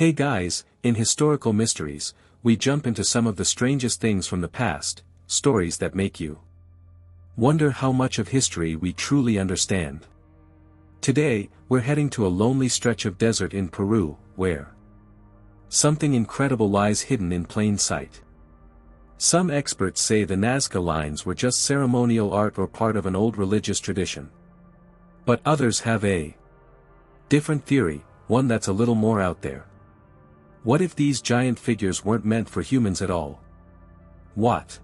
Hey guys, in Historical Mysteries, we jump into some of the strangest things from the past, stories that make you wonder how much of history we truly understand. Today, we're heading to a lonely stretch of desert in Peru, where something incredible lies hidden in plain sight. Some experts say the Nazca Lines were just ceremonial art or part of an old religious tradition. But others have a different theory, one that's a little more out there. What if these giant figures weren't meant for humans at all? What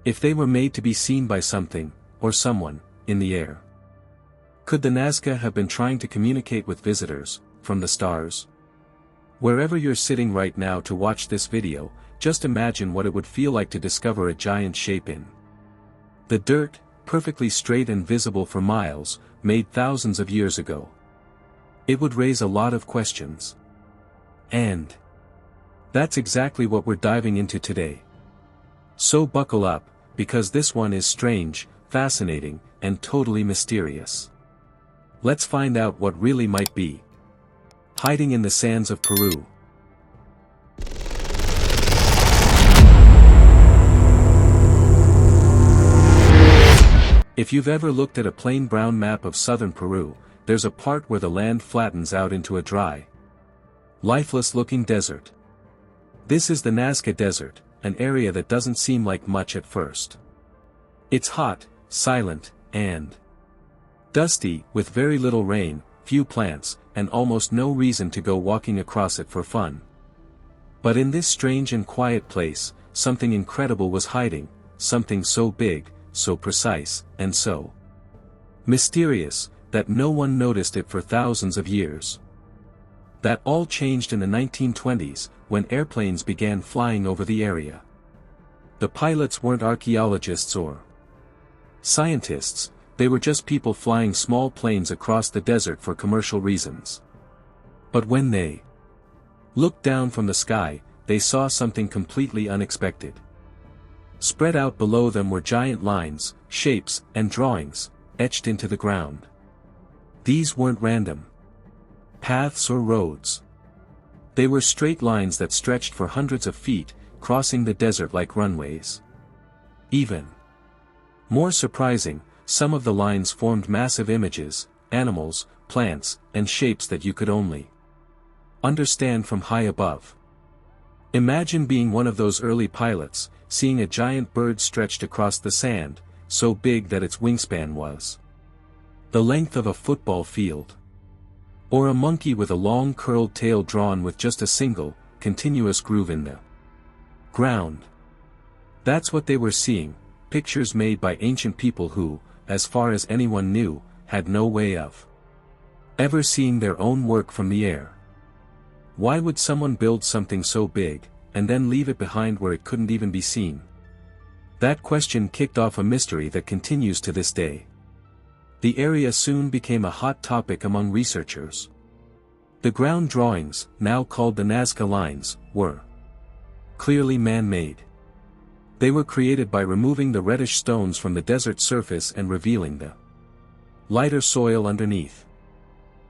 if they were made to be seen by something, or someone, in the air? Could the Nazca have been trying to communicate with visitors, from the stars? Wherever you're sitting right now to watch this video, just imagine what it would feel like to discover a giant shape in the dirt, perfectly straight and visible for miles, made thousands of years ago. It would raise a lot of questions. And that's exactly what we're diving into today. So buckle up, because this one is strange, fascinating, and totally mysterious. Let's find out what really might be hiding in the sands of Peru. If you've ever looked at a plain brown map of southern Peru, there's a part where the land flattens out into a dry, lifeless-looking desert. This is the Nazca Desert, an area that doesn't seem like much at first. It's hot, silent, and dusty, with very little rain, few plants, and almost no reason to go walking across it for fun. But in this strange and quiet place, something incredible was hiding, something so big, so precise, and so mysterious, that no one noticed it for thousands of years. That all changed in the 1920s, when airplanes began flying over the area. The pilots weren't archaeologists or scientists, they were just people flying small planes across the desert for commercial reasons. But when they looked down from the sky, they saw something completely unexpected. Spread out below them were giant lines, shapes, and drawings, etched into the ground. These weren't random paths or roads. They were straight lines that stretched for hundreds of feet, crossing the desert like runways. Even more surprising, some of the lines formed massive images, animals, plants, and shapes that you could only understand from high above. Imagine being one of those early pilots, seeing a giant bird stretched across the sand, so big that its wingspan was the length of a football field. Or a monkey with a long curled tail drawn with just a single, continuous groove in the ground. That's what they were seeing, pictures made by ancient people who, as far as anyone knew, had no way of ever seeing their own work from the air. Why would someone build something so big, and then leave it behind where it couldn't even be seen? That question kicked off a mystery that continues to this day. The area soon became a hot topic among researchers. The ground drawings, now called the Nazca Lines, were clearly man-made. They were created by removing the reddish stones from the desert surface and revealing the lighter soil underneath.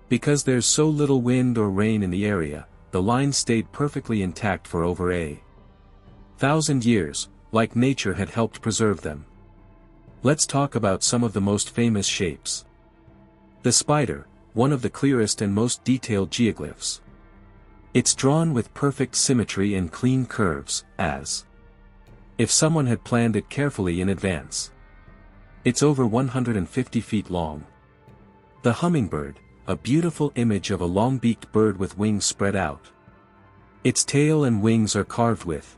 Because there's so little wind or rain in the area, the lines stayed perfectly intact for over 1,000 years, like nature had helped preserve them. Let's talk about some of the most famous shapes. The spider, one of the clearest and most detailed geoglyphs. It's drawn with perfect symmetry and clean curves, as if someone had planned it carefully in advance. It's over 150 feet long. The hummingbird, a beautiful image of a long-beaked bird with wings spread out. Its tail and wings are carved with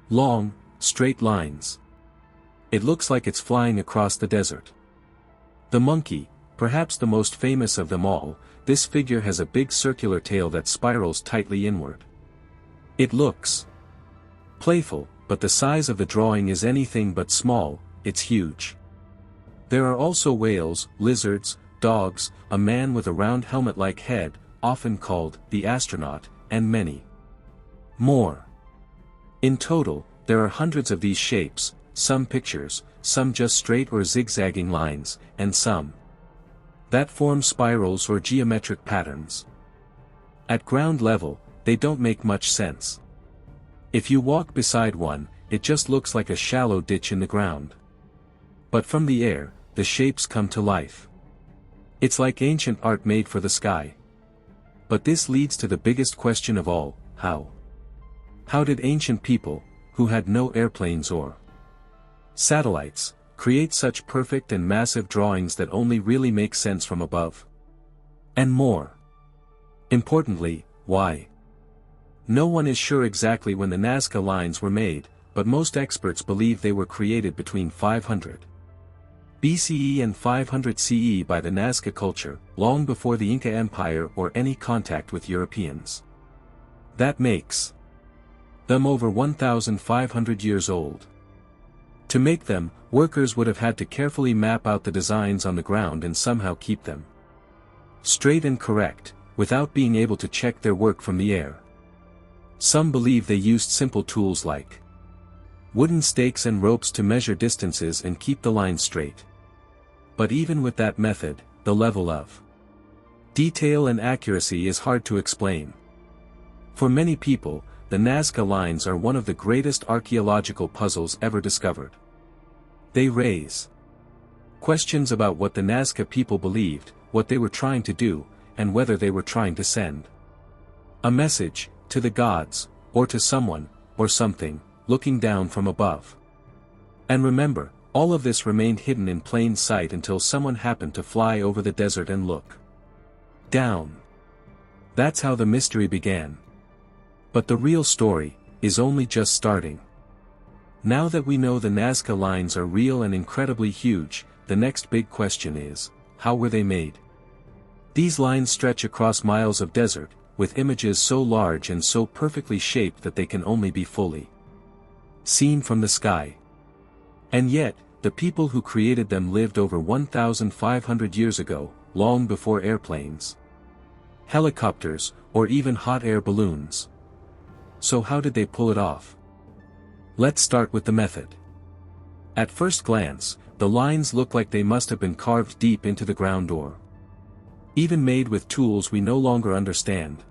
long, straight lines. It looks like it's flying across the desert. The monkey, perhaps the most famous of them all, this figure has a big circular tail that spirals tightly inward. It looks playful, but the size of the drawing is anything but small, it's huge. There are also whales, lizards, dogs, a man with a round helmet-like head, often called the astronaut, and many more. In total, there are hundreds of these shapes, some pictures, some just straight or zigzagging lines, and some that form spirals or geometric patterns. At ground level, they don't make much sense. If you walk beside one, it just looks like a shallow ditch in the ground. But from the air, the shapes come to life. It's like ancient art made for the sky. But this leads to the biggest question of all: how? How did ancient people, who had no airplanes or satellites, create such perfect and massive drawings that only really make sense from above? And more importantly, why? No one is sure exactly when the Nazca Lines were made, but most experts believe they were created between 500 BCE and 500 CE by the Nazca culture, long before the Inca Empire or any contact with Europeans. That makes them over 1,500 years old. To make them, workers would have had to carefully map out the designs on the ground and somehow keep them straight and correct, without being able to check their work from the air. Some believe they used simple tools like wooden stakes and ropes to measure distances and keep the line straight. But even with that method, the level of detail and accuracy is hard to explain. For many people, the Nazca Lines are one of the greatest archaeological puzzles ever discovered. They raise questions about what the Nazca people believed, what they were trying to do, and whether they were trying to send a message to the gods, or to someone, or something, looking down from above. And remember, all of this remained hidden in plain sight until someone happened to fly over the desert and look down. That's how the mystery began. But the real story is only just starting. Now that we know the Nazca Lines are real and incredibly huge, the next big question is, how were they made? These lines stretch across miles of desert, with images so large and so perfectly shaped that they can only be fully seen from the sky. And yet, the people who created them lived over 1,500 years ago, long before airplanes, helicopters, or even hot air balloons. So how did they pull it off? Let's start with the method. At first glance, the lines look like they must have been carved deep into the ground or even made with tools we no longer understand.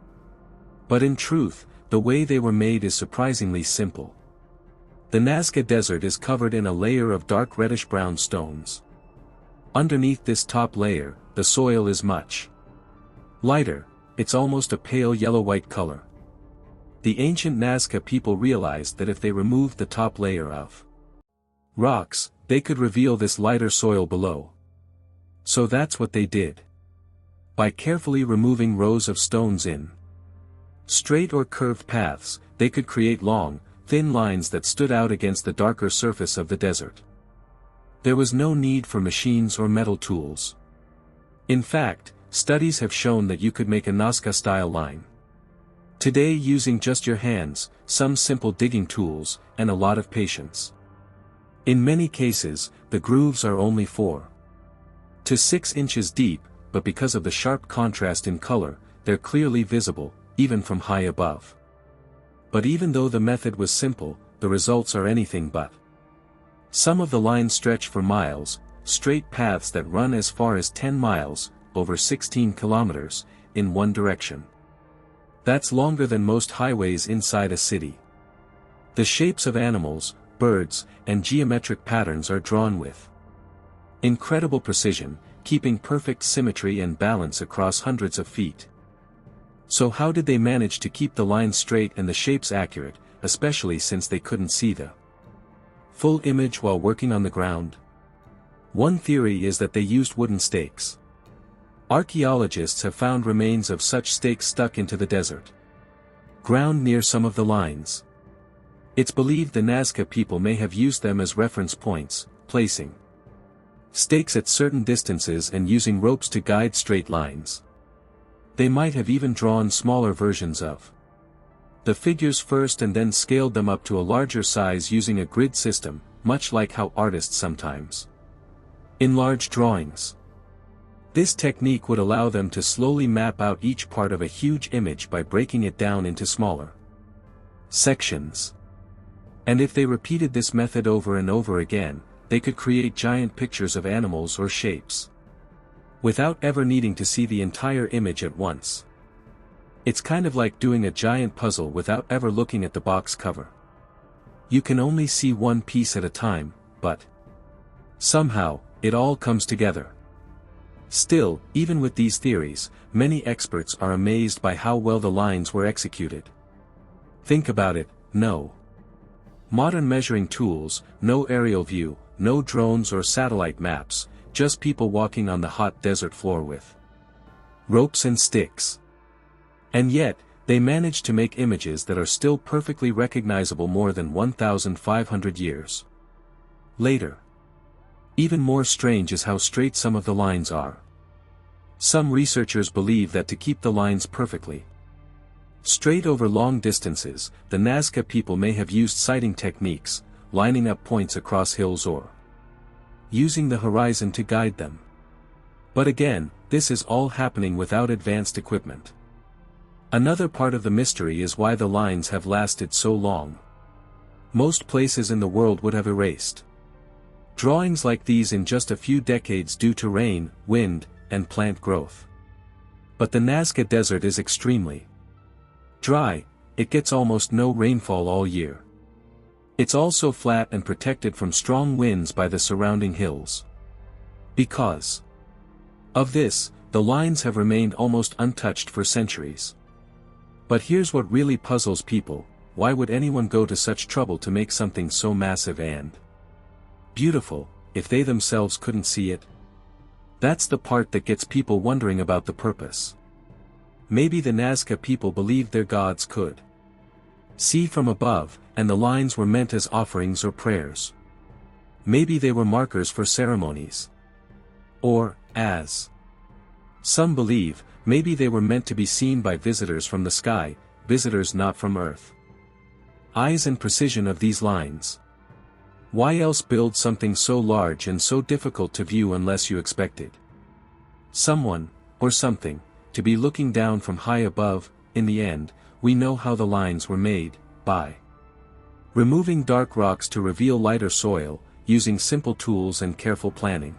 But in truth, the way they were made is surprisingly simple. The Nazca Desert is covered in a layer of dark reddish-brown stones. Underneath this top layer, the soil is much lighter, it's almost a pale yellow-white color. The ancient Nazca people realized that if they removed the top layer of rocks, they could reveal this lighter soil below. So that's what they did. By carefully removing rows of stones in straight or curved paths, they could create long, thin lines that stood out against the darker surface of the desert. There was no need for machines or metal tools. In fact, studies have shown that you could make a Nazca-style line today using just your hands, some simple digging tools, and a lot of patience. In many cases, the grooves are only 4 to 6 inches deep, but because of the sharp contrast in color, they're clearly visible, even from high above. But even though the method was simple, the results are anything but. Some of the lines stretch for miles, straight paths that run as far as 10 miles, over 16 kilometers, in one direction. That's longer than most highways inside a city. The shapes of animals, birds, and geometric patterns are drawn with incredible precision, keeping perfect symmetry and balance across hundreds of feet. So how did they manage to keep the lines straight and the shapes accurate, especially since they couldn't see the full image while working on the ground? One theory is that they used wooden stakes. Archaeologists have found remains of such stakes stuck into the desert ground near some of the lines. It's believed the Nazca people may have used them as reference points, placing stakes at certain distances and using ropes to guide straight lines. They might have even drawn smaller versions of the figures first and then scaled them up to a larger size using a grid system, much like how artists sometimes enlarge drawings. This technique would allow them to slowly map out each part of a huge image by breaking it down into smaller sections. And if they repeated this method over and over again, they could create giant pictures of animals or shapes without ever needing to see the entire image at once. It's kind of like doing a giant puzzle without ever looking at the box cover. You can only see one piece at a time, but somehow, it all comes together. Still, even with these theories, many experts are amazed by how well the lines were executed. Think about it, no modern measuring tools, no aerial view, no drones or satellite maps, just people walking on the hot desert floor with ropes and sticks. And yet, they managed to make images that are still perfectly recognizable more than 1,500 years later. Even more strange is how straight some of the lines are. Some researchers believe that to keep the lines perfectly straight over long distances, the Nazca people may have used sighting techniques, lining up points across hills or using the horizon to guide them. But again, this is all happening without advanced equipment. Another part of the mystery is why the lines have lasted so long. Most places in the world would have erased drawings like these in just a few decades due to rain, wind, and plant growth. But the Nazca Desert is extremely dry, it gets almost no rainfall all year. It's also flat and protected from strong winds by the surrounding hills. Because of this, the lines have remained almost untouched for centuries. But here's what really puzzles people: why would anyone go to such trouble to make something so massive and beautiful, if they themselves couldn't see it? That's the part that gets people wondering about the purpose. Maybe the Nazca people believed their gods could see from above, and the lines were meant as offerings or prayers. Maybe they were markers for ceremonies. Or, as some believe, maybe they were meant to be seen by visitors from the sky, visitors not from Earth. Eyes and precision of these lines. Why else build something so large and so difficult to view unless you expected someone, or something, to be looking down from high above? In the end, we know how the lines were made: by removing dark rocks to reveal lighter soil, using simple tools and careful planning.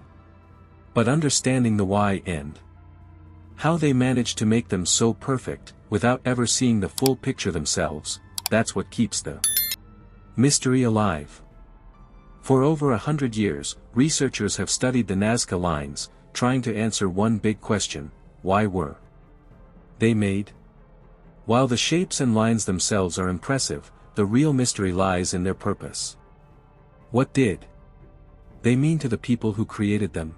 But understanding the why and how they managed to make them so perfect, without ever seeing the full picture themselves, that's what keeps the mystery alive. For over 100 years, researchers have studied the Nazca Lines, trying to answer one big question: why were they made? While the shapes and lines themselves are impressive, the real mystery lies in their purpose. What did they mean to the people who created them?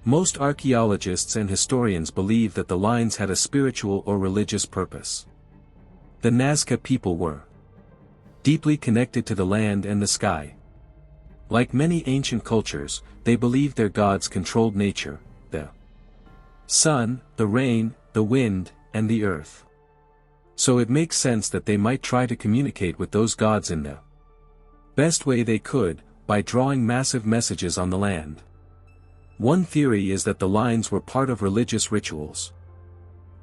Most archaeologists and historians believe that the lines had a spiritual or religious purpose. The Nazca people were deeply connected to the land and the sky. Like many ancient cultures, they believed their gods controlled nature, the sun, the rain, the wind, and the earth. So it makes sense that they might try to communicate with those gods in the best way they could, by drawing massive messages on the land. One theory is that the lines were part of religious rituals.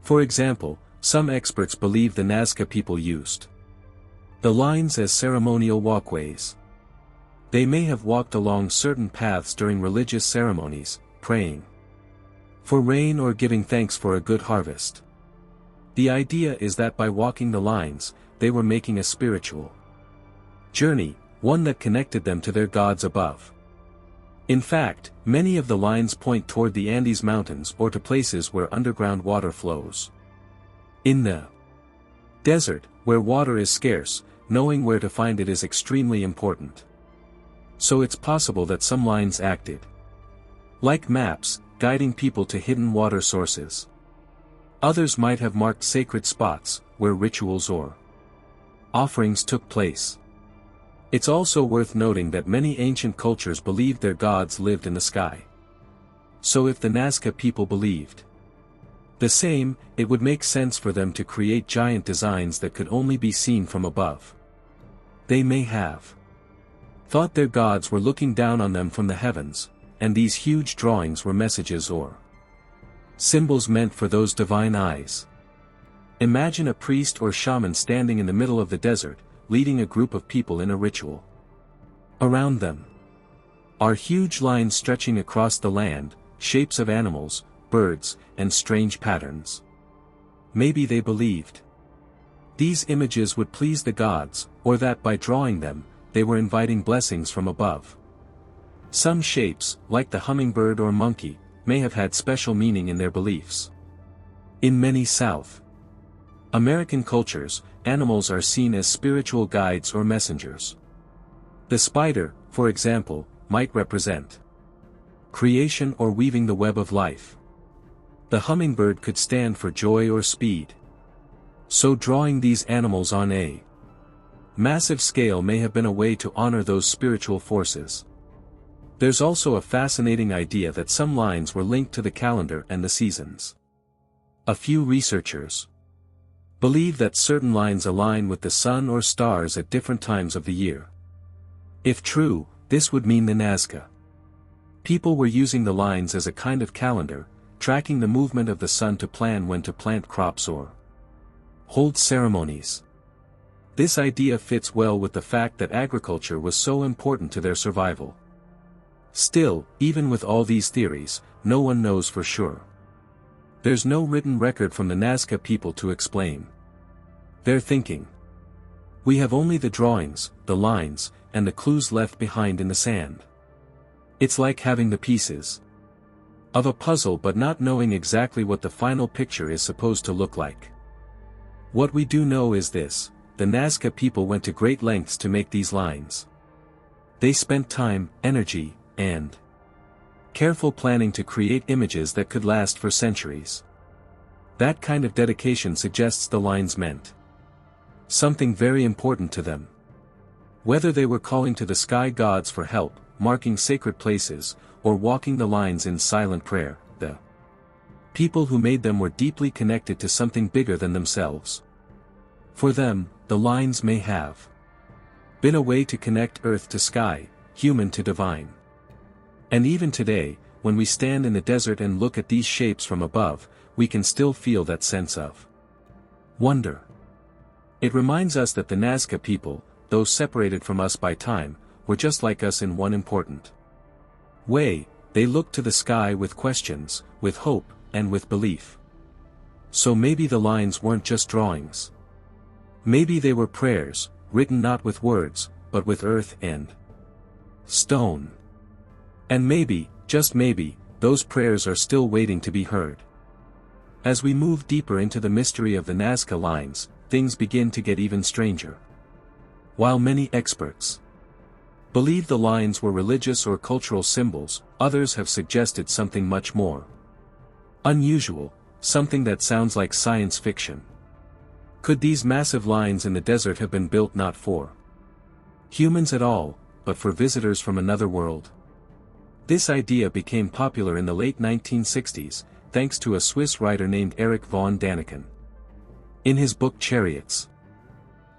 For example, some experts believe the Nazca people used the lines as ceremonial walkways. They may have walked along certain paths during religious ceremonies, praying for rain or giving thanks for a good harvest. The idea is that by walking the lines, they were making a spiritual journey, one that connected them to their gods above. In fact, many of the lines point toward the Andes Mountains or to places where underground water flows. In the desert, where water is scarce, knowing where to find it is extremely important. So it's possible that some lines acted like maps, guiding people to hidden water sources. Others might have marked sacred spots, where rituals or offerings took place. It's also worth noting that many ancient cultures believed their gods lived in the sky. So if the Nazca people believed the same, it would make sense for them to create giant designs that could only be seen from above. They may have thought their gods were looking down on them from the heavens, and these huge drawings were messages or symbols meant for those divine eyes. Imagine a priest or shaman standing in the middle of the desert, leading a group of people in a ritual. Around them are huge lines stretching across the land, shapes of animals, birds, and strange patterns. Maybe they believed these images would please the gods, or that by drawing them, they were inviting blessings from above. Some shapes, like the hummingbird or monkey, may have had special meaning in their beliefs. In many South American cultures, animals are seen as spiritual guides or messengers. The spider, for example, might represent creation or weaving the web of life. The hummingbird could stand for joy or speed. So drawing these animals on a massive scale may have been a way to honor those spiritual forces. There's also a fascinating idea that some lines were linked to the calendar and the seasons. A few researchers believe that certain lines align with the sun or stars at different times of the year. If true, this would mean the Nazca people were using the lines as a kind of calendar, tracking the movement of the sun to plan when to plant crops or hold ceremonies. This idea fits well with the fact that agriculture was so important to their survival. Still, even with all these theories, no one knows for sure. There's no written record from the Nazca people to explain their thinking. We have only the drawings, the lines, and the clues left behind in the sand. It's like having the pieces of a puzzle but not knowing exactly what the final picture is supposed to look like. What we do know is this: the Nazca people went to great lengths to make these lines. They spent time, energy, and careful planning to create images that could last for centuries. That kind of dedication suggests the lines meant something very important to them. Whether they were calling to the sky gods for help, marking sacred places, or walking the lines in silent prayer, the people who made them were deeply connected to something bigger than themselves. For them, the lines may have been a way to connect earth to sky, human to divine. And even today, when we stand in the desert and look at these shapes from above, we can still feel that sense of wonder. It reminds us that the Nazca people, though separated from us by time, were just like us in one important way: they looked to the sky with questions, with hope, and with belief. So maybe the lines weren't just drawings. Maybe they were prayers, written not with words, but with earth and stone. And maybe, just maybe, those prayers are still waiting to be heard. As we move deeper into the mystery of the Nazca lines, things begin to get even stranger. While many experts believe the lines were religious or cultural symbols, others have suggested something much more unusual, something that sounds like science fiction. Could these massive lines in the desert have been built not for humans at all, but for visitors from another world? This idea became popular in the late 1960s, thanks to a Swiss writer named Erich von Däniken. In his book Chariots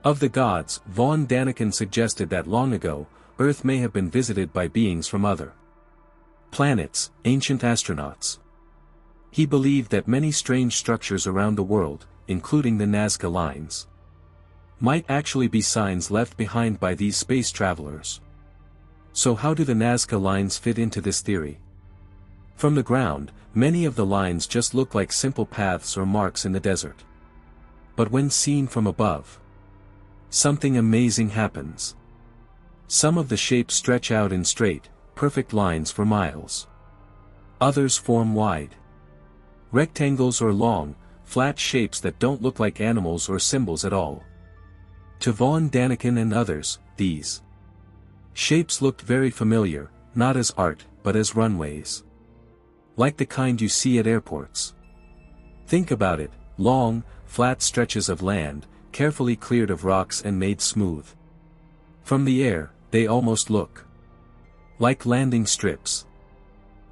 of the Gods, von Däniken suggested that long ago, Earth may have been visited by beings from other planets, ancient astronauts. He believed that many strange structures around the world, including the Nazca lines, might actually be signs left behind by these space travelers. So how do the Nazca lines fit into this theory? From the ground, many of the lines just look like simple paths or marks in the desert. But when seen from above, something amazing happens. Some of the shapes stretch out in straight, perfect lines for miles. Others form wide rectangles or long, flat shapes that don't look like animals or symbols at all. To von Däniken and others, these shapes looked very familiar, not as art, but as runways. Like the kind you see at airports. Think about it: long, flat stretches of land, carefully cleared of rocks and made smooth. From the air, they almost look like landing strips.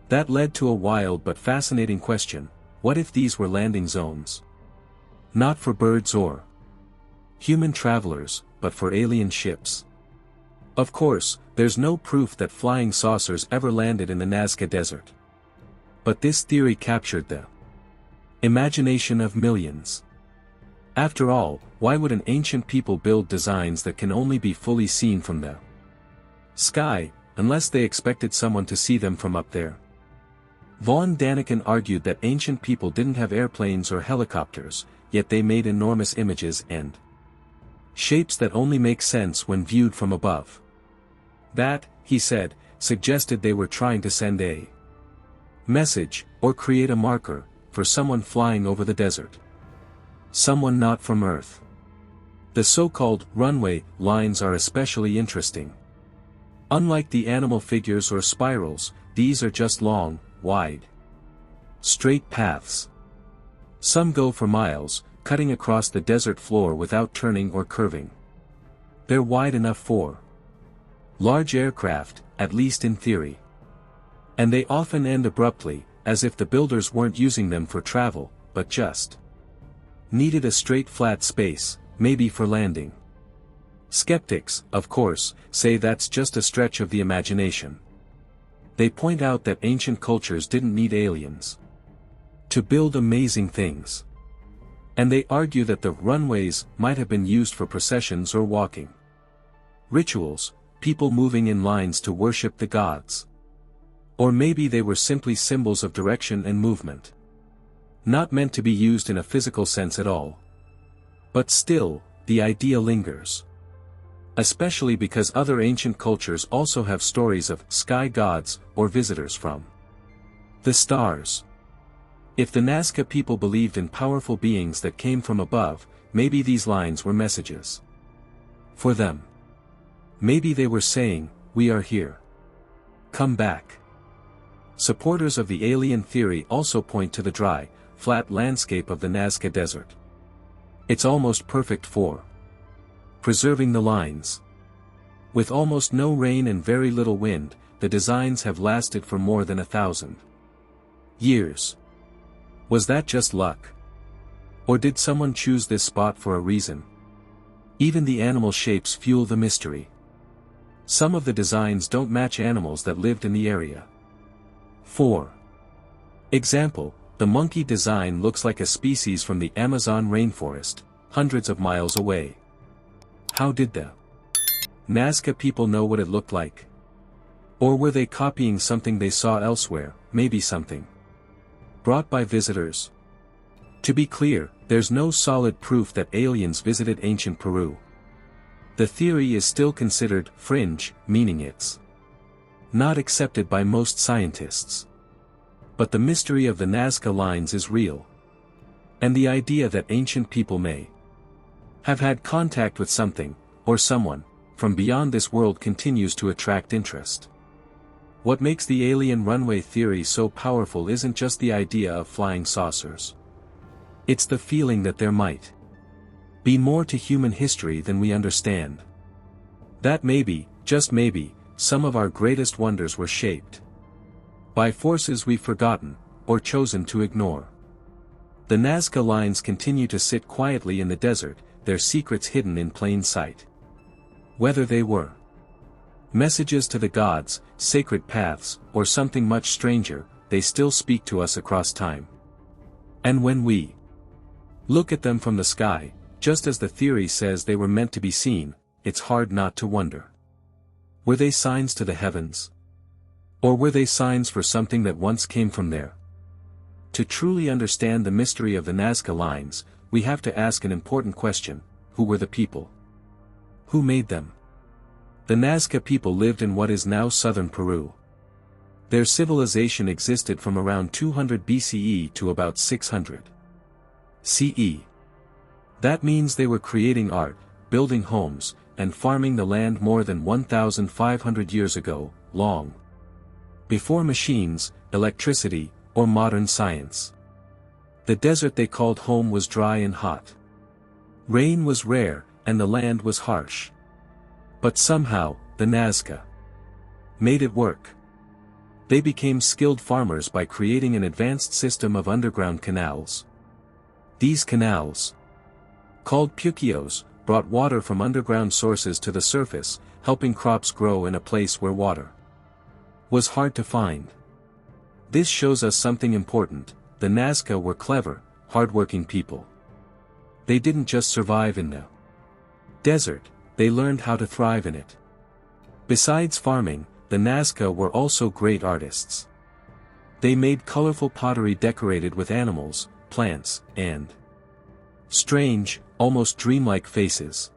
That led to a wild but fascinating question: what if these were landing zones? Not for birds or human travelers, but for alien ships. Of course, there's no proof that flying saucers ever landed in the Nazca Desert. But this theory captured the imagination of millions. After all, why would an ancient people build designs that can only be fully seen from the sky, unless they expected someone to see them from up there? Von Däniken argued that ancient people didn't have airplanes or helicopters, yet they made enormous images and shapes that only make sense when viewed from above. That, he said, suggested they were trying to send a message, or create a marker, for someone flying over the desert. Someone not from Earth. The so-called runway lines are especially interesting. Unlike the animal figures or spirals, these are just long, wide, straight paths. Some go for miles, cutting across the desert floor without turning or curving. They're wide enough for large aircraft, at least in theory. And they often end abruptly, as if the builders weren't using them for travel, but just needed a straight flat space, maybe for landing. Skeptics, of course, say that's just a stretch of the imagination. They point out that ancient cultures didn't need aliens to build amazing things. And they argue that the runways might have been used for processions or walking rituals, people moving in lines to worship the gods. Or maybe they were simply symbols of direction and movement. Not meant to be used in a physical sense at all. But still, the idea lingers. Especially because other ancient cultures also have stories of sky gods or visitors from the stars. If the Nazca people believed in powerful beings that came from above, maybe these lines were messages for them. Maybe they were saying, "We are here. Come back." Supporters of the alien theory also point to the dry, flat landscape of the Nazca Desert. It's almost perfect for preserving the lines. With almost no rain and very little wind, the designs have lasted for more than 1,000 years. Was that just luck? Or did someone choose this spot for a reason? Even the animal shapes fuel the mystery. Some of the designs don't match animals that lived in the area. For example, the monkey design looks like a species from the Amazon rainforest, hundreds of miles away. How did the Nazca people know what it looked like? Or were they copying something they saw elsewhere, maybe something brought by visitors? To be clear, there's no solid proof that aliens visited ancient Peru. The theory is still considered fringe, meaning it's not accepted by most scientists. But the mystery of the Nazca Lines is real. And the idea that ancient people may have had contact with something, or someone, from beyond this world continues to attract interest. What makes the alien runway theory so powerful isn't just the idea of flying saucers. It's the feeling that there might be more to human history than we understand. That maybe, just maybe, some of our greatest wonders were shaped by forces we've forgotten, or chosen to ignore. The Nazca Lines continue to sit quietly in the desert, their secrets hidden in plain sight. Whether they were messages to the gods, sacred paths, or something much stranger, they still speak to us across time. And when we look at them from the sky, just as the theory says they were meant to be seen, it's hard not to wonder. Were they signs to the heavens? Or were they signs for something that once came from there? To truly understand the mystery of the Nazca Lines, we have to ask an important question: who were the people? Who made them? The Nazca people lived in what is now southern Peru. Their civilization existed from around 200 BCE to about 600 CE. That means they were creating art, building homes, and farming the land more than 1,500 years ago, long before machines, electricity, or modern science. The desert they called home was dry and hot. Rain was rare, and the land was harsh. But somehow, the Nazca made it work. They became skilled farmers by creating an advanced system of underground canals. These canals, called 𝐔𝐽𝐽𝑜s, brought water from underground sources to the surface, helping crops grow in a place where water was hard to find. This shows us something important: the Nazca were clever, hardworking people. They didn't just survive in the desert, they learned how to thrive in it. Besides farming, the Nazca were also great artists. They made colorful pottery decorated with animals, plants, and Strange, almost dreamlike faces.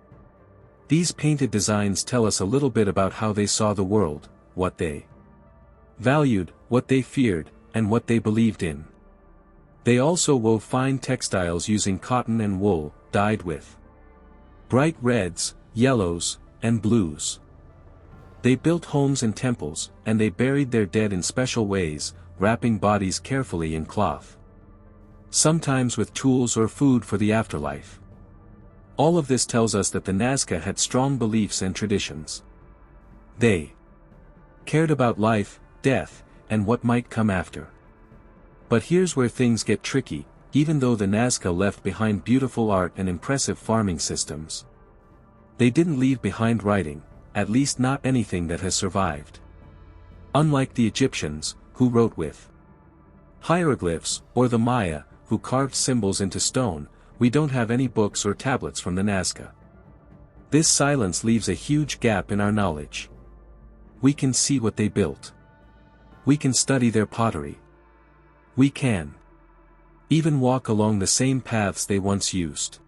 These painted designs tell us a little bit about how they saw the world, what they valued, what they feared, and what they believed in. They also wove fine textiles using cotton and wool, dyed with bright reds, yellows, and blues. They built homes and temples, and they buried their dead in special ways, wrapping bodies carefully in cloth. Sometimes with tools or food for the afterlife. All of this tells us that the Nazca had strong beliefs and traditions. They cared about life, death, and what might come after. But here's where things get tricky. Even though the Nazca left behind beautiful art and impressive farming systems, they didn't leave behind writing, at least not anything that has survived. Unlike the Egyptians, who wrote with hieroglyphs, or the Maya, who carved symbols into stone, we don't have any books or tablets from the Nazca. This silence leaves a huge gap in our knowledge. We can see what they built. We can study their pottery. We can even walk along the same paths they once used.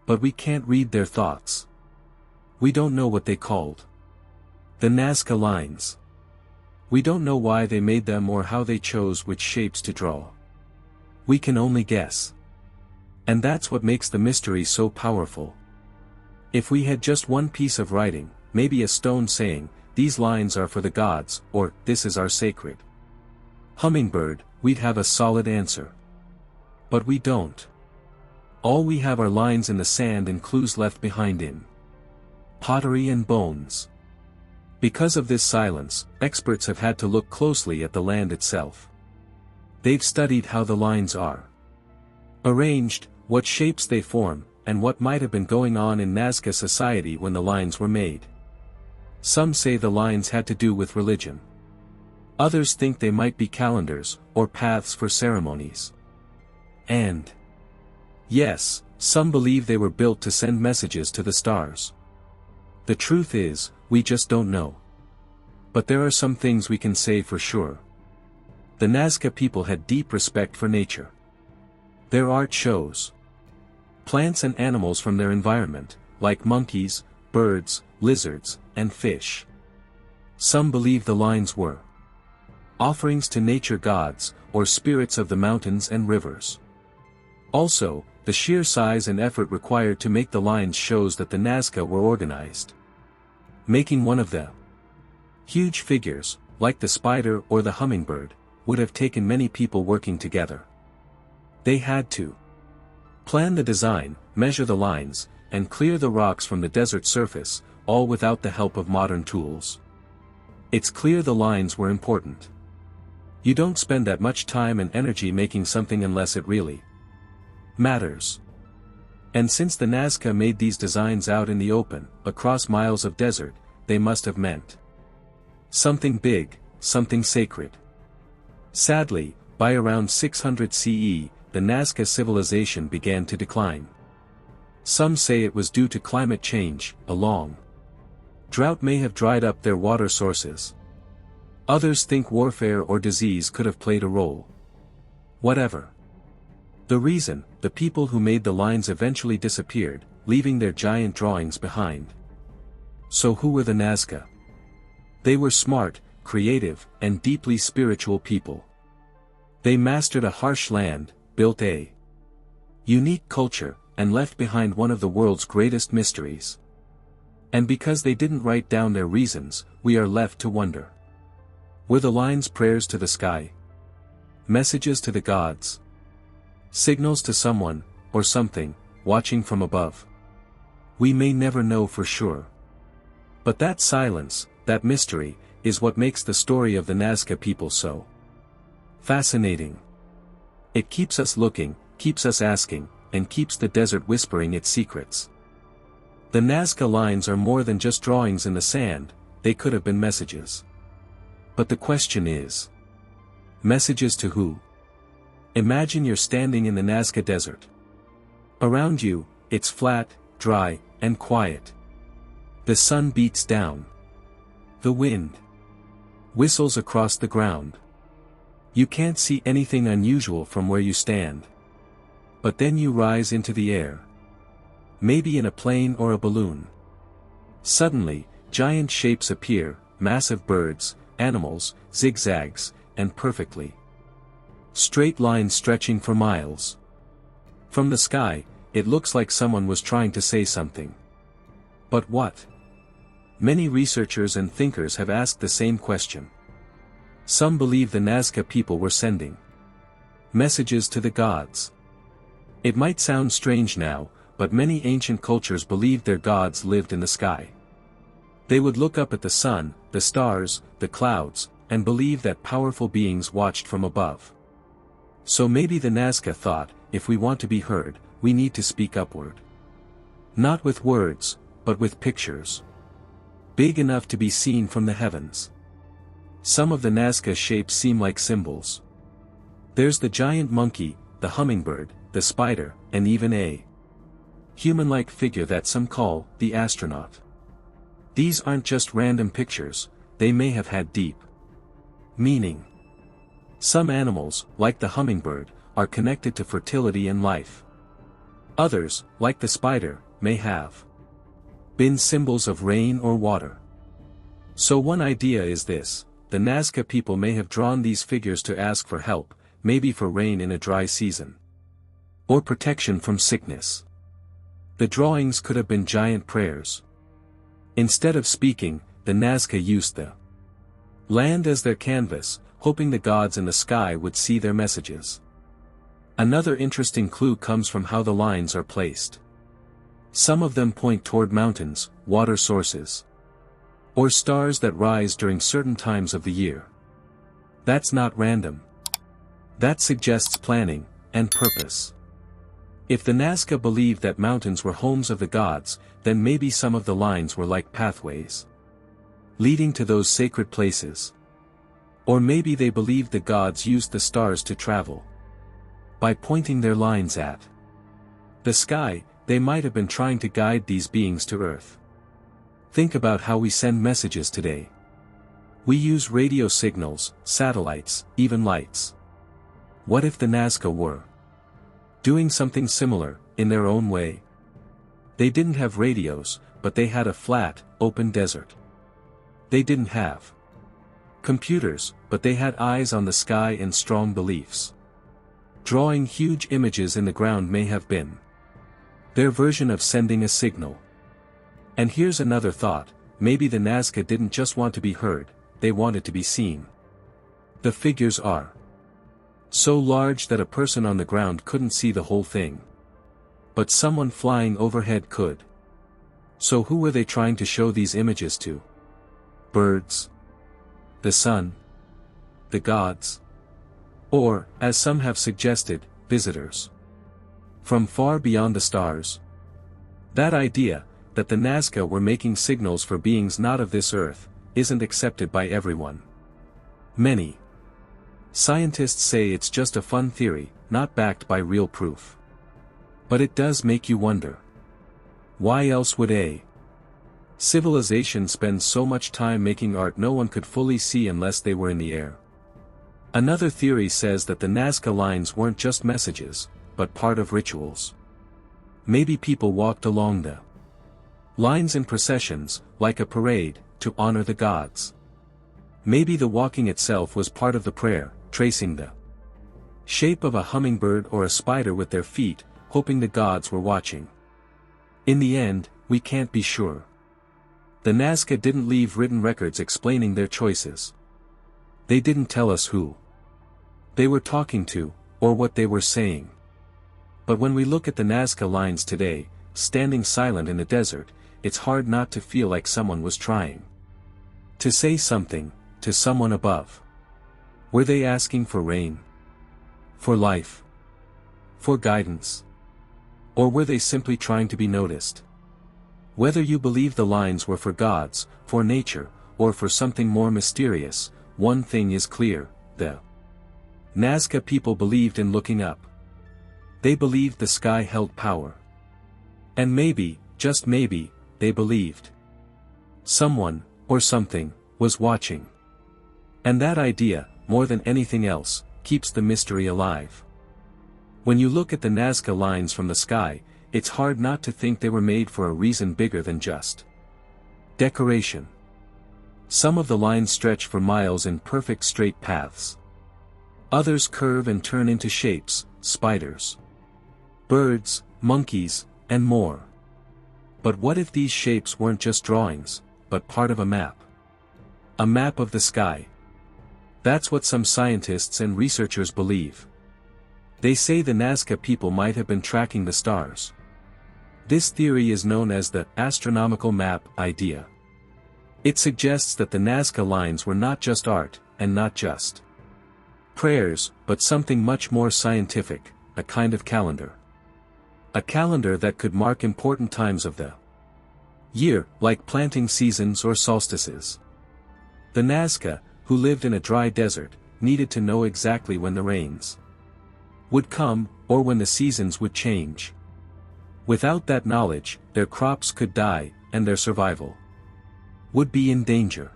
But we can't read their thoughts. We don't know what they called the Nazca Lines. We don't know why they made them or how they chose which shapes to draw. We can only guess. And that's what makes the mystery so powerful. If we had just one piece of writing, maybe a stone saying, "These lines are for the gods," or "This is our sacred hummingbird," we'd have a solid answer. But we don't. All we have are lines in the sand and clues left behind in pottery and bones. Because of this silence, experts have had to look closely at the land itself. They've studied how the lines are arranged, what shapes they form, and what might have been going on in Nazca society when the lines were made. Some say the lines had to do with religion. Others think they might be calendars, or paths for ceremonies. And yes, some believe they were built to send messages to the stars. The truth is, we just don't know. But there are some things we can say for sure. The Nazca people had deep respect for nature. Their art shows plants and animals from their environment, like monkeys, birds, lizards, and fish. Some believe the lines were offerings to nature gods, or spirits of the mountains and rivers. Also, the sheer size and effort required to make the lines shows that the Nazca were organized. Making one of the huge figures, like the spider or the hummingbird, would have taken many people working together. They had to plan the design, measure the lines, and clear the rocks from the desert surface, all without the help of modern tools. It's clear the lines were important. You don't spend that much time and energy making something unless it really matters. And since the Nazca made these designs out in the open, across miles of desert, they must have meant something big, something sacred. Sadly, by around 600 CE, the Nazca civilization began to decline. Some say it was due to climate change. A long drought may have dried up their water sources. Others think warfare or disease could have played a role. Whatever the reason, the people who made the lines eventually disappeared, leaving their giant drawings behind. So who were the Nazca? They were smart, creative, and deeply spiritual people. They mastered a harsh land, built a unique culture, and left behind one of the world's greatest mysteries. And because they didn't write down their reasons, we are left to wonder. Were the lines prayers to the sky? Messages to the gods? Signals to someone, or something, watching from above? We may never know for sure. But that silence, that mystery, is what makes the story of the Nazca people so fascinating. It keeps us looking, keeps us asking, and keeps the desert whispering its secrets. The Nazca lines are more than just drawings in the sand, they could have been messages. But the question is, messages to who? Imagine you're standing in the Nazca desert. Around you, it's flat, dry, and quiet. The sun beats down. The wind whistles across the ground. You can't see anything unusual from where you stand. But then you rise into the air. Maybe in a plane or a balloon. Suddenly, giant shapes appear, massive birds, animals, zigzags, and perfectly straight lines stretching for miles. From the sky, it looks like someone was trying to say something. But what? Many researchers and thinkers have asked the same question. Some believe the Nazca people were sending messages to the gods. It might sound strange now, but many ancient cultures believed their gods lived in the sky. They would look up at the sun, the stars, the clouds, and believe that powerful beings watched from above. So maybe the Nazca thought, if we want to be heard, we need to speak upward. Not with words, but with pictures. Big enough to be seen from the heavens. Some of the Nazca shapes seem like symbols. There's the giant monkey, the hummingbird, the spider, and even a human-like figure that some call the astronaut. These aren't just random pictures, they may have had deep meaning. Some animals, like the hummingbird, are connected to fertility and life. Others, like the spider, may have been symbols of rain or water. So one idea is this: the Nazca people may have drawn these figures to ask for help, maybe for rain in a dry season, or protection from sickness. The drawings could have been giant prayers. Instead of speaking, the Nazca used the land as their canvas, hoping the gods in the sky would see their messages. Another interesting clue comes from how the lines are placed. Some of them point toward mountains, water sources, or stars that rise during certain times of the year. That's not random. That suggests planning and purpose. If the Nazca believed that mountains were homes of the gods, then maybe some of the lines were like pathways leading to those sacred places. Or maybe they believed the gods used the stars to travel. By pointing their lines at the sky, they might have been trying to guide these beings to Earth. Think about how we send messages today. We use radio signals, satellites, even lights. What if the Nazca were doing something similar, in their own way? They didn't have radios, but they had a flat, open desert. They didn't have computers, but they had eyes on the sky and strong beliefs. Drawing huge images in the ground may have been their version of sending a signal. And here's another thought: maybe the Nazca didn't just want to be heard, they wanted to be seen. The figures are so large that a person on the ground couldn't see the whole thing. But someone flying overhead could. So who were they trying to show these images to? Birds? The sun? The gods? Or, as some have suggested, visitors from far beyond the stars? That idea, that the Nazca were making signals for beings not of this earth, isn't accepted by everyone. Many scientists say it's just a fun theory, not backed by real proof. But it does make you wonder. Why else would a civilization spend so much time making art no one could fully see unless they were in the air? Another theory says that the Nazca lines weren't just messages, but part of rituals. Maybe people walked along the lines in processions, like a parade, to honor the gods. Maybe the walking itself was part of the prayer, tracing the shape of a hummingbird or a spider with their feet, hoping the gods were watching. In the end, we can't be sure. The Nazca didn't leave written records explaining their choices. They didn't tell us who they were talking to, or what they were saying. But when we look at the Nazca lines today, standing silent in the desert, it's hard not to feel like someone was trying to say something to someone above. Were they asking for rain? For life? For guidance? Or were they simply trying to be noticed? Whether you believe the lines were for gods, for nature, or for something more mysterious, one thing is clear: the Nazca people believed in looking up. They believed the sky held power. And maybe, just maybe, they believed someone, or something, was watching. And that idea, more than anything else, keeps the mystery alive. When you look at the Nazca lines from the sky, it's hard not to think they were made for a reason bigger than just decoration. Some of the lines stretch for miles in perfect straight paths. Others curve and turn into shapes, spiders, birds, monkeys, and more. But what if these shapes weren't just drawings, but part of a map? A map of the sky. That's what some scientists and researchers believe. They say the Nazca people might have been tracking the stars. This theory is known as the astronomical map idea. It suggests that the Nazca lines were not just art, and not just prayers, but something much more scientific, a kind of calendar. A calendar that could mark important times of the year, like planting seasons or solstices. The Nazca, who lived in a dry desert, needed to know exactly when the rains would come, or when the seasons would change. Without that knowledge, their crops could die, and their survival would be in danger.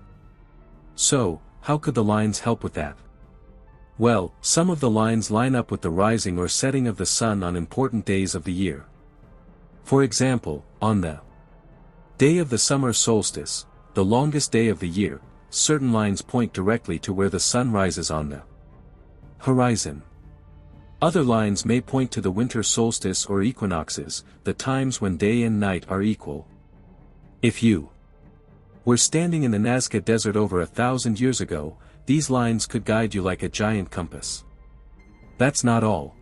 So, how could the lines help with that? Well, some of the lines line up with the rising or setting of the sun on important days of the year. For example, on the day of the summer solstice, the longest day of the year, certain lines point directly to where the sun rises on the horizon. Other lines may point to the winter solstice or equinoxes, the times when day and night are equal. If you were standing in the Nazca Desert over 1,000 years ago, these lines could guide you like a giant compass. That's not all.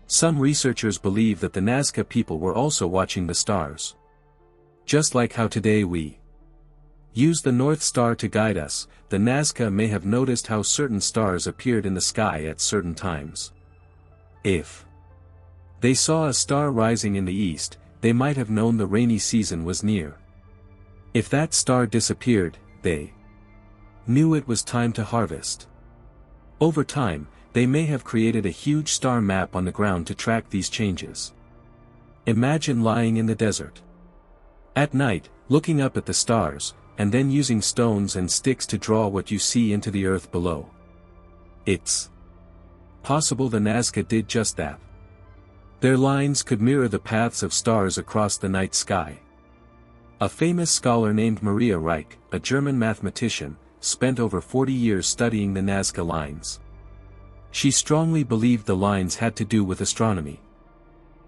Some researchers believe that the Nazca people were also watching the stars. Just like how today we use the North Star to guide us, the Nazca may have noticed how certain stars appeared in the sky at certain times. If they saw a star rising in the east, they might have known the rainy season was near. If that star disappeared, they knew it was time to harvest. Over time, they may have created a huge star map on the ground to track these changes. Imagine lying in the desert at night, looking up at the stars, and then using stones and sticks to draw what you see into the earth below. It's possible the Nazca did just that. Their lines could mirror the paths of stars across the night sky. A famous scholar named Maria Reich, a German mathematician, spent over 40 years studying the Nazca lines. She strongly believed the lines had to do with astronomy.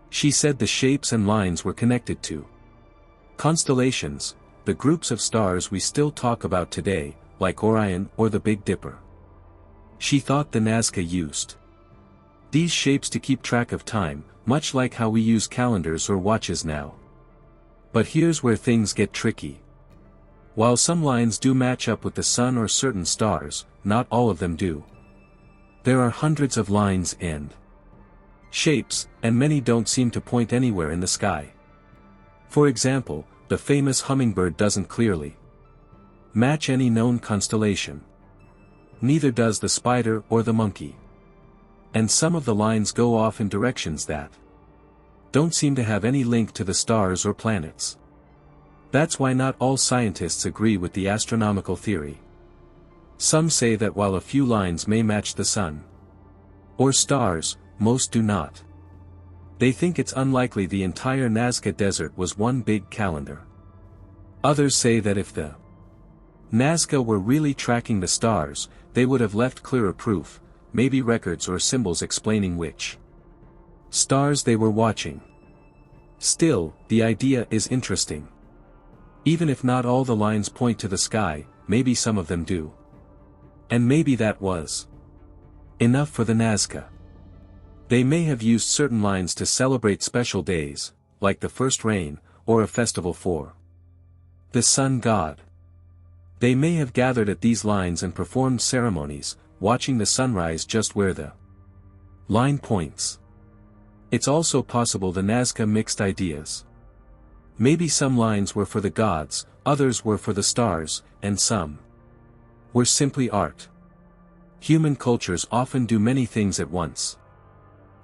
She said the shapes and lines were connected to constellations, the groups of stars we still talk about today, like Orion or the Big Dipper. She thought the Nazca used these shapes to keep track of time, much like how we use calendars or watches now. But here's where things get tricky. While some lines do match up with the sun or certain stars, not all of them do. There are hundreds of lines and shapes, and many don't seem to point anywhere in the sky. For example, the famous hummingbird doesn't clearly match any known constellation. Neither does the spider or the monkey. And some of the lines go off in directions that don't seem to have any link to the stars or planets. That's why not all scientists agree with the astronomical theory. Some say that while a few lines may match the sun or stars, most do not. They think it's unlikely the entire Nazca Desert was one big calendar. Others say that if the Nazca were really tracking the stars, they would have left clearer proof, maybe records or symbols explaining which stars they were watching. Still, the idea is interesting. Even if not all the lines point to the sky, maybe some of them do. And maybe that was enough for the Nazca. They may have used certain lines to celebrate special days, like the first rain, or a festival for the sun god. They may have gathered at these lines and performed ceremonies, watching the sunrise just where the line points. It's also possible the Nazca mixed ideas. Maybe some lines were for the gods, others were for the stars, and some were simply art. Human cultures often do many things at once.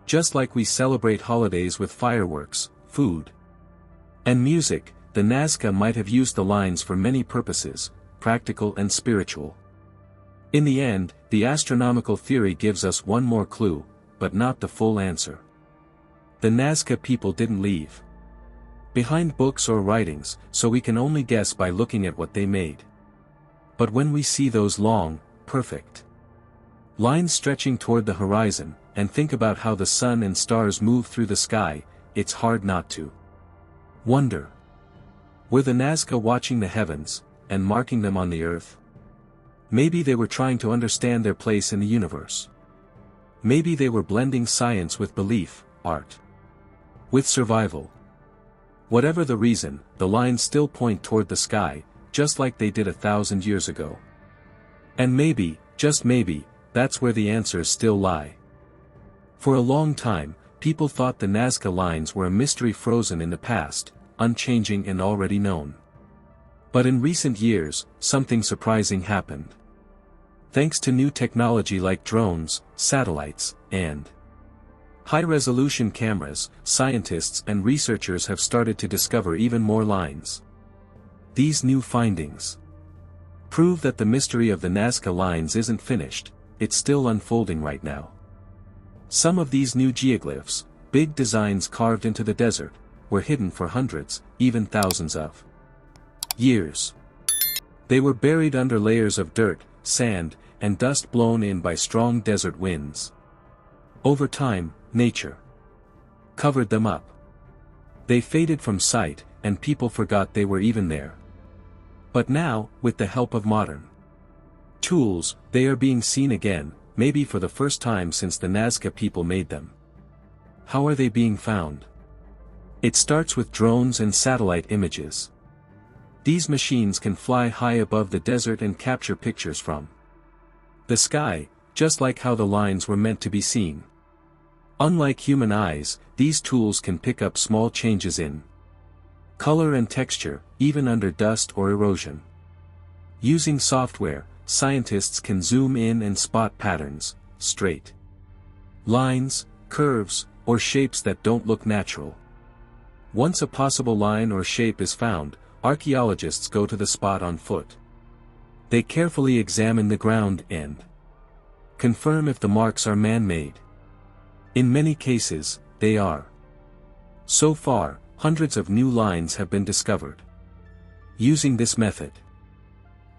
Just like we celebrate holidays with fireworks, food, and music, the Nazca might have used the lines for many purposes, practical and spiritual. In the end, the astronomical theory gives us one more clue: but not the full answer. The Nazca people didn't leave behind books or writings, so we can only guess by looking at what they made. But when we see those long, perfect lines stretching toward the horizon, and think about how the sun and stars move through the sky, it's hard not to wonder. Were the Nazca watching the heavens, and marking them on the earth? Maybe they were trying to understand their place in the universe. Maybe they were blending science with belief, art with survival. Whatever the reason, the lines still point toward the sky, just like they did 1,000 years ago. And maybe, just maybe, that's where the answers still lie. For a long time, people thought the Nazca Lines were a mystery frozen in the past, unchanging and already known. But in recent years, something surprising happened. Thanks to new technology like drones, satellites, and high-resolution cameras, scientists and researchers have started to discover even more lines. These new findings prove that the mystery of the Nazca Lines isn't finished, it's still unfolding right now. Some of these new geoglyphs, big designs carved into the desert, were hidden for hundreds, even thousands of years. They were buried under layers of dirt, sand, and dust blown in by strong desert winds. Over time, nature covered them up. They faded from sight, and people forgot they were even there. But now, with the help of modern tools, they are being seen again, maybe for the first time since the Nazca people made them. How are they being found? It starts with drones and satellite images. These machines can fly high above the desert and capture pictures from the sky, just like how the lines were meant to be seen. Unlike human eyes, these tools can pick up small changes in color and texture, even under dust or erosion. Using software, scientists can zoom in and spot patterns, straight lines, curves, or shapes that don't look natural. Once a possible line or shape is found, archaeologists go to the spot on foot. They carefully examine the ground and confirm if the marks are man-made. In many cases, they are. So far, hundreds of new lines have been discovered using this method.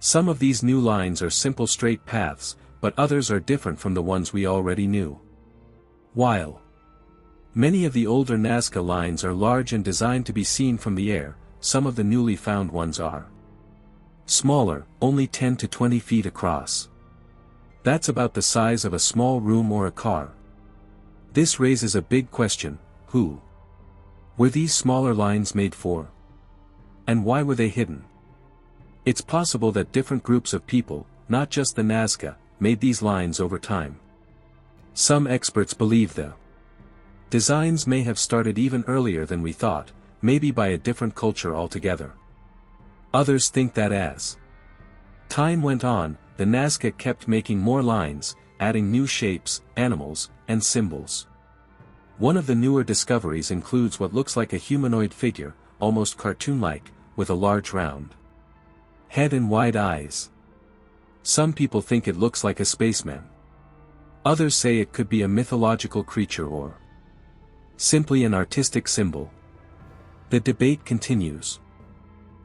Some of these new lines are simple straight paths, but others are different from the ones we already knew. While many of the older Nazca lines are large and designed to be seen from the air, some of the newly found ones are smaller, only 10 to 20 feet across. That's about the size of a small room or a car. This raises a big question: who were these smaller lines made for? And why were they hidden? It's possible that different groups of people, not just the Nazca, made these lines over time. Some experts believe the designs may have started even earlier than we thought, maybe by a different culture altogether. Others think that as time went on, the Nazca kept making more lines, adding new shapes, animals, and symbols. One of the newer discoveries includes what looks like a humanoid figure, almost cartoon-like, with a large round head and wide eyes. Some people think it looks like a spaceman. Others say it could be a mythological creature or simply an artistic symbol. The debate continues.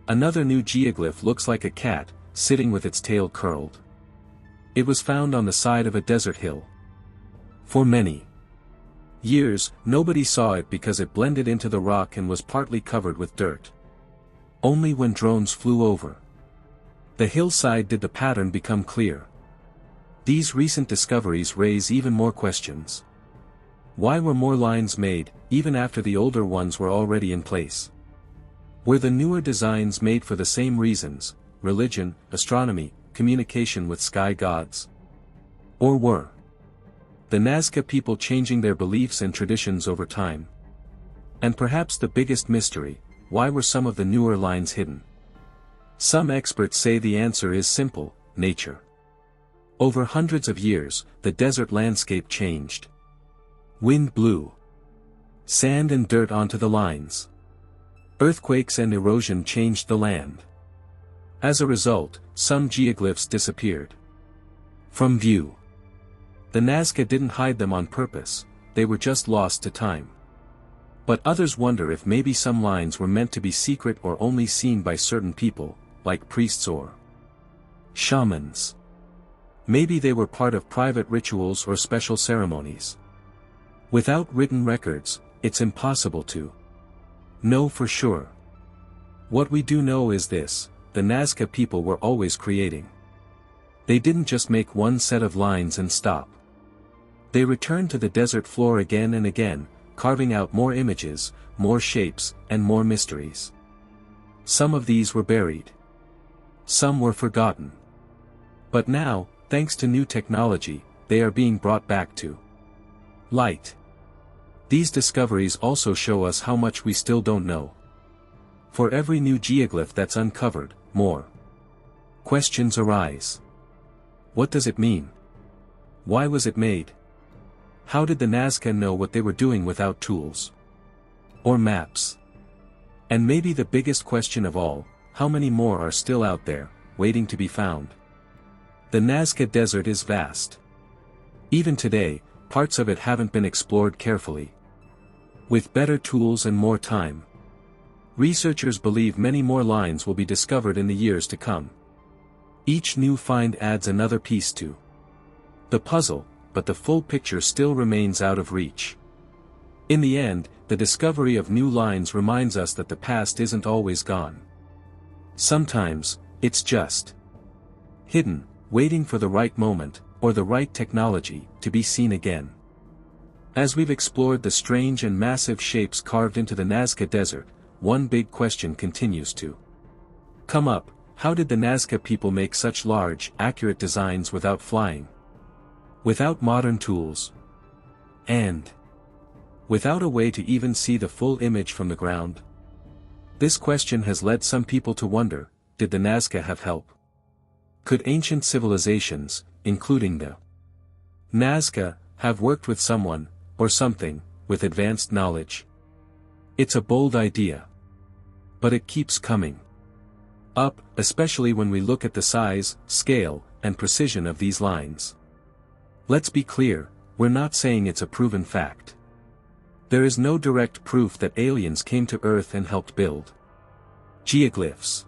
Another new geoglyph looks like a cat, sitting with its tail curled. It was found on the side of a desert hill. For many years, nobody saw it because it blended into the rock and was partly covered with dirt. Only when drones flew over the hillside did the pattern become clear. These recent discoveries raise even more questions. Why were more lines made, even after the older ones were already in place? Were the newer designs made for the same reasons: religion, astronomy, communication with sky gods? Or were the Nazca people changing their beliefs and traditions over time? And perhaps the biggest mystery: why were some of the newer lines hidden? Some experts say the answer is simple: nature. Over hundreds of years, the desert landscape changed. Wind blew sand and dirt onto the lines. Earthquakes and erosion changed the land. As a result, some geoglyphs disappeared from view. The Nazca didn't hide them on purpose, they were just lost to time. But others wonder if maybe some lines were meant to be secret or only seen by certain people, like priests or shamans. Maybe they were part of private rituals or special ceremonies. Without written records, it's impossible to know for sure. What we do know is this: the Nazca people were always creating. They didn't just make one set of lines and stop. They returned to the desert floor again and again, carving out more images, more shapes, and more mysteries. Some of these were buried. Some were forgotten. But now, thanks to new technology, they are being brought back to light. These discoveries also show us how much we still don't know. For every new geoglyph that's uncovered, more questions arise. What does it mean? Why was it made? How did the Nazca know what they were doing without tools or maps? And maybe the biggest question of all, how many more are still out there, waiting to be found? The Nazca Desert is vast. Even today, parts of it haven't been explored carefully. With better tools and more time, researchers believe many more lines will be discovered in the years to come. Each new find adds another piece to the puzzle, but the full picture still remains out of reach. In the end, the discovery of new lines reminds us that the past isn't always gone. Sometimes, it's just hidden, waiting for the right moment, or the right technology, to be seen again. As we've explored the strange and massive shapes carved into the Nazca Desert, one big question continues to come up: how did the Nazca people make such large, accurate designs without flying? Without modern tools? And without a way to even see the full image from the ground? This question has led some people to wonder, did the Nazca have help? Could ancient civilizations, including the Nazca, have worked with someone, or something, with advanced knowledge? It's a bold idea. But it keeps coming up, especially when we look at the size, scale, and precision of these lines. Let's be clear, we're not saying it's a proven fact. There is no direct proof that aliens came to Earth and helped build geoglyphs.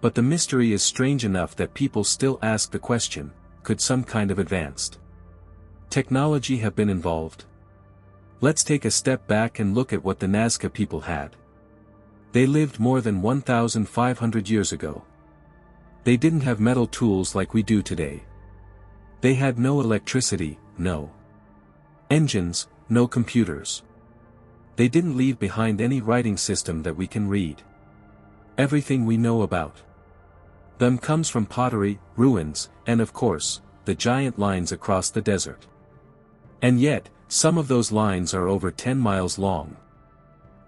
But the mystery is strange enough that people still ask the question, could some kind of advanced technology have been involved? Let's take a step back and look at what the Nazca people had. They lived more than 1,500 years ago. They didn't have metal tools like we do today. They had no electricity, no engines, no computers. They didn't leave behind any writing system that we can read. Everything we know about them comes from pottery, ruins, and of course, the giant lines across the desert. And yet, some of those lines are over 10 miles long.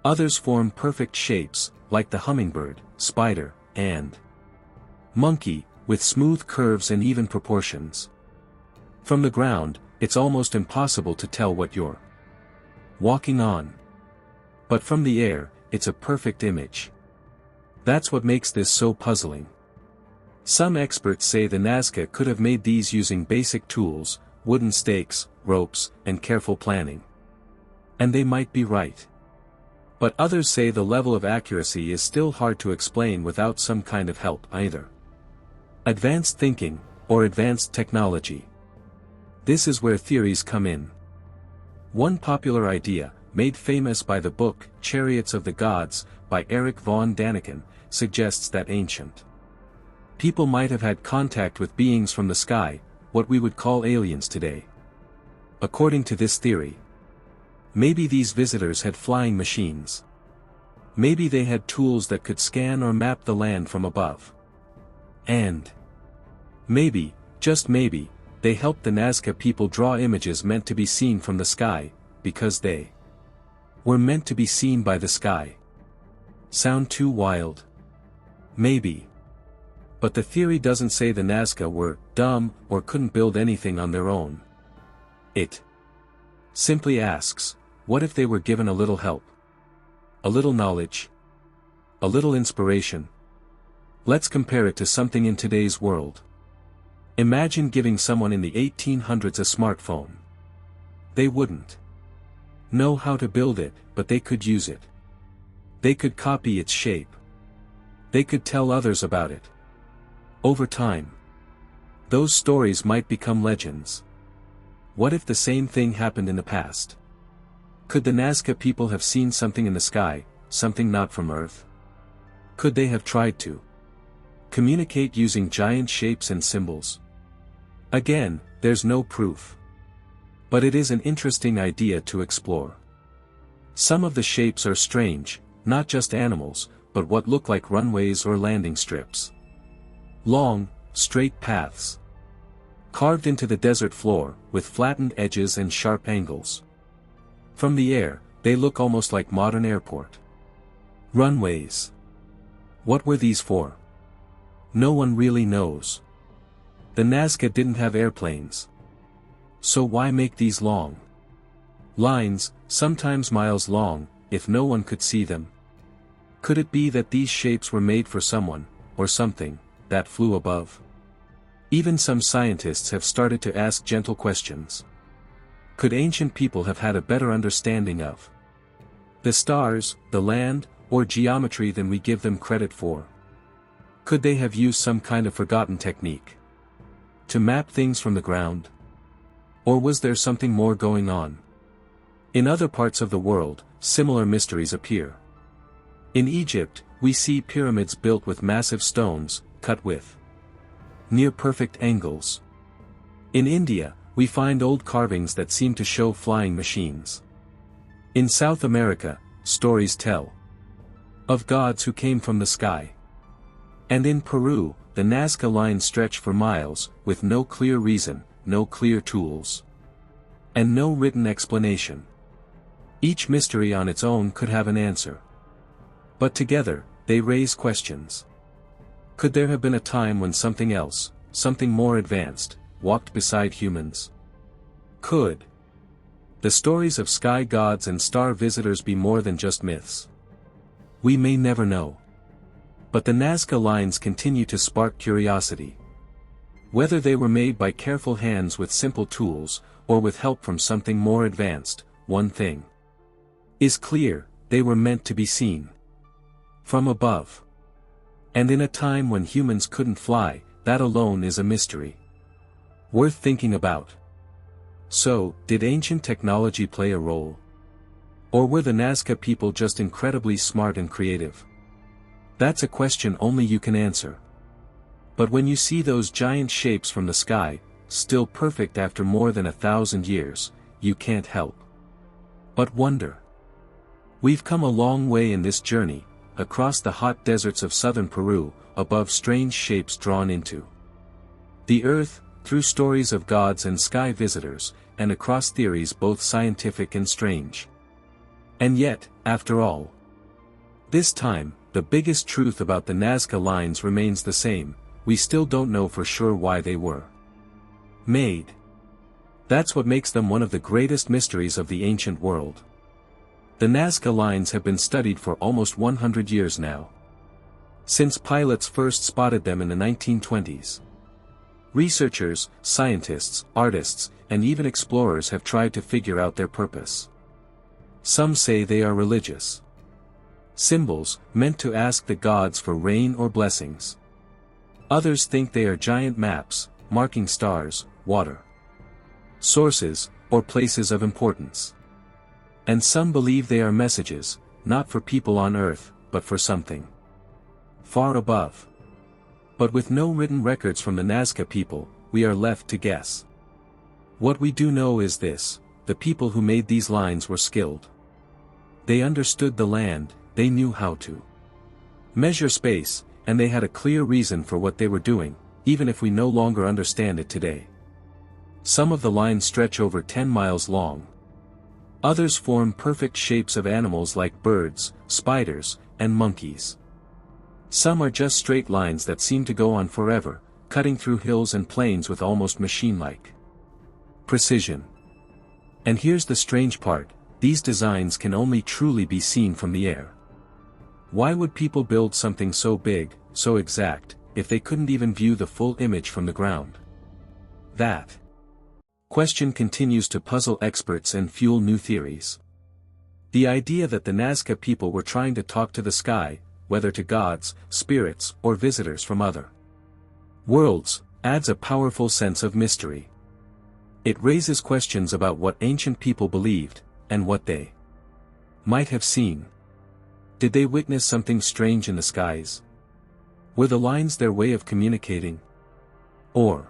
Others form perfect shapes, like the hummingbird, spider, and monkey, with smooth curves and even proportions. From the ground, it's almost impossible to tell what you're walking on. But from the air, it's a perfect image. That's what makes this so puzzling. Some experts say the Nazca could have made these using basic tools, wooden stakes, ropes, and careful planning. And they might be right. But others say the level of accuracy is still hard to explain without some kind of help either. Advanced thinking, or advanced technology. This is where theories come in. One popular idea, made famous by the book Chariots of the Gods, by Erich von Däniken, suggests that ancient people might have had contact with beings from the sky, what we would call aliens today. According to this theory, maybe these visitors had flying machines. Maybe they had tools that could scan or map the land from above. And maybe, just maybe, they helped the Nazca people draw images meant to be seen from the sky, because they were meant to be seen by the sky. Sound too wild? Maybe. But the theory doesn't say the Nazca were dumb or couldn't build anything on their own. It simply asks, what if they were given a little help? A little knowledge? A little inspiration? Let's compare it to something in today's world. Imagine giving someone in the 1800s a smartphone. They wouldn't know how to build it, but they could use it. They could copy its shape. They could tell others about it. Over time, those stories might become legends. What if the same thing happened in the past? Could the Nazca people have seen something in the sky, something not from Earth? Could they have tried to communicate using giant shapes and symbols? Again, there's no proof. But it is an interesting idea to explore. Some of the shapes are strange, not just animals, but what look like runways or landing strips. Long, straight paths, carved into the desert floor, with flattened edges and sharp angles. From the air, they look almost like modern airport runways. What were these for? No one really knows. The Nazca didn't have airplanes. So why make these long lines, sometimes miles long, if no one could see them? Could it be that these shapes were made for someone, or something, that flew above? Even some scientists have started to ask gentle questions. Could ancient people have had a better understanding of the stars, the land, or geometry than we give them credit for? Could they have used some kind of forgotten technique to map things from the ground? Or was there something more going on? In other parts of the world, similar mysteries appear. In Egypt, we see pyramids built with massive stones, cut with near-perfect angles. In India, we find old carvings that seem to show flying machines. In South America, stories tell of gods who came from the sky. And in Peru, the Nazca Lines stretch for miles, with no clear reason, no clear tools, and no written explanation. Each mystery on its own could have an answer. But together, they raise questions. Could there have been a time when something else, something more advanced, walked beside humans? Could the stories of sky gods and star visitors be more than just myths? We may never know. But the Nazca Lines continue to spark curiosity. Whether they were made by careful hands with simple tools, or with help from something more advanced, one thing is clear: they were meant to be seen from above. And in a time when humans couldn't fly, that alone is a mystery worth thinking about. So, did ancient technology play a role? Or were the Nazca people just incredibly smart and creative? That's a question only you can answer. But when you see those giant shapes from the sky, still perfect after more than 1,000 years, you can't help but wonder. We've come a long way in this journey, across the hot deserts of southern Peru, above strange shapes drawn into the earth, through stories of gods and sky visitors, and across theories both scientific and strange. And yet, after all this time, the biggest truth about the Nazca Lines remains the same: we still don't know for sure why they were made. That's what makes them one of the greatest mysteries of the ancient world. The Nazca Lines have been studied for almost 100 years now. Since pilots first spotted them in the 1920s. Researchers, scientists, artists, and even explorers have tried to figure out their purpose. Some say they are religious symbols, meant to ask the gods for rain or blessings. Others think they are giant maps, marking stars, water sources, or places of importance. And some believe they are messages, not for people on Earth, but for something far above. But with no written records from the Nazca people, we are left to guess. What we do know is this: the people who made these lines were skilled. They understood the land, they knew how to measure space, and they had a clear reason for what they were doing, even if we no longer understand it today. Some of the lines stretch over 10 miles long. Others form perfect shapes of animals like birds, spiders, and monkeys. Some are just straight lines that seem to go on forever, cutting through hills and plains with almost machine-like precision. And here's the strange part: these designs can only truly be seen from the air. Why would people build something so big, so exact, if they couldn't even view the full image from the ground? That question continues to puzzle experts and fuel new theories. The idea that the Nazca people were trying to talk to the sky, whether to gods, spirits, or visitors from other worlds, adds a powerful sense of mystery. It raises questions about what ancient people believed, and what they might have seen. Did they witness something strange in the skies? Were the lines their way of communicating? Or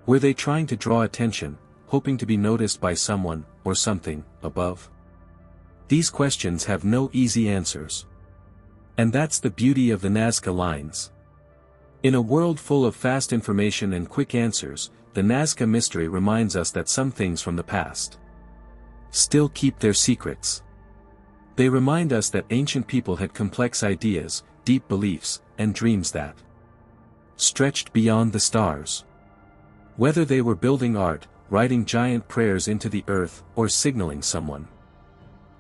were they trying to draw attention, hoping to be noticed by someone, or something, above? These questions have no easy answers. And that's the beauty of the Nazca Lines. In a world full of fast information and quick answers, the Nazca mystery reminds us that some things from the past still keep their secrets. They remind us that ancient people had complex ideas, deep beliefs, and dreams that stretched beyond the stars. Whether they were building art, writing giant prayers into the earth, or signaling someone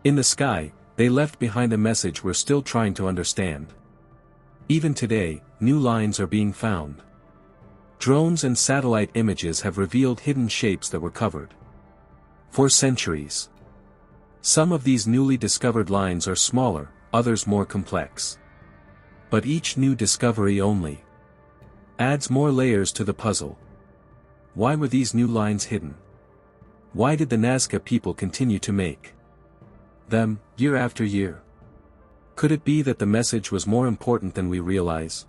in the sky, they left behind a message we're still trying to understand. Even today, new lines are being found. Drones and satellite images have revealed hidden shapes that were covered for centuries. Some of these newly discovered lines are smaller, others more complex. But each new discovery only adds more layers to the puzzle. Why were these new lines hidden? Why did the Nazca people continue to make them, year after year? Could it be that the message was more important than we realize?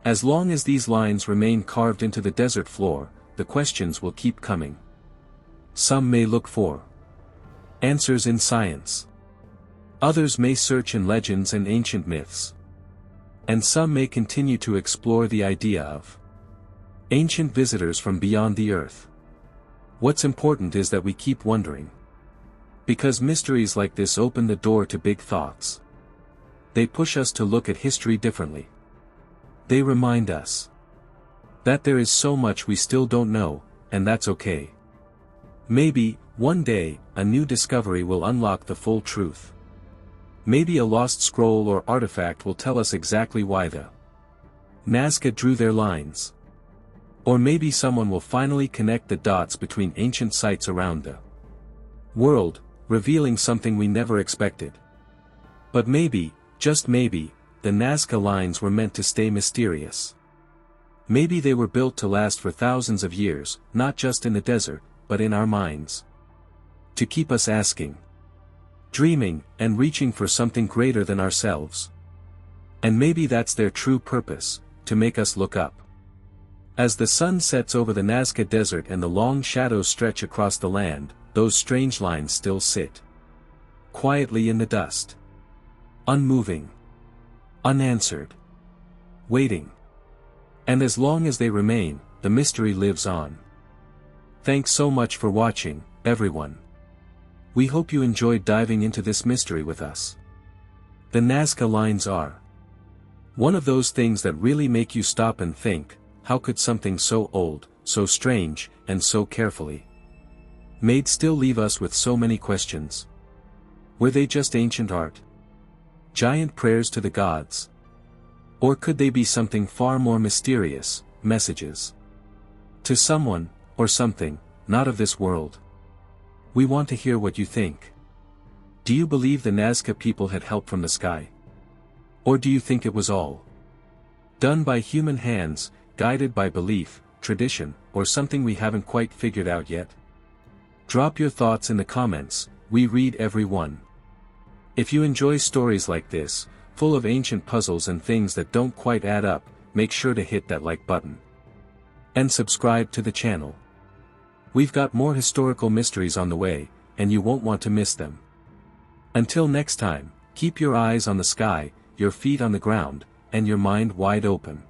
As long as these lines remain carved into the desert floor, the questions will keep coming. Some may look for answers in science. Others may search in legends and ancient myths. And some may continue to explore the idea of ancient visitors from beyond the earth. What's important is that we keep wondering. Because mysteries like this open the door to big thoughts. They push us to look at history differently. They remind us that there is so much we still don't know, and that's okay. Maybe, one day, a new discovery will unlock the full truth. Maybe a lost scroll or artifact will tell us exactly why the Nazca drew their lines. Or maybe someone will finally connect the dots between ancient sites around the world, revealing something we never expected. But maybe, just maybe, the Nazca Lines were meant to stay mysterious. Maybe they were built to last for thousands of years, not just in the desert, but in our minds. To keep us asking, dreaming, and reaching for something greater than ourselves. And maybe that's their true purpose, to make us look up. As the sun sets over the Nazca Desert and the long shadows stretch across the land, those strange lines still sit quietly in the dust. Unmoving. Unanswered. Waiting. And as long as they remain, the mystery lives on. Thanks so much for watching, everyone. We hope you enjoyed diving into this mystery with us. The Nazca Lines are one of those things that really make you stop and think, how could something so old, so strange, and so carefully made still leave us with so many questions? Were they just ancient art? Giant prayers to the gods? Or could they be something far more mysterious, messages to someone, or something, not of this world? We want to hear what you think. Do you believe the Nazca people had help from the sky? Or do you think it was all done by human hands, guided by belief, tradition, or something we haven't quite figured out yet? Drop your thoughts in the comments, we read every one. If you enjoy stories like this, full of ancient puzzles and things that don't quite add up, make sure to hit that like button. And subscribe to the channel. We've got more historical mysteries on the way, and you won't want to miss them. Until next time, keep your eyes on the sky, your feet on the ground, and your mind wide open.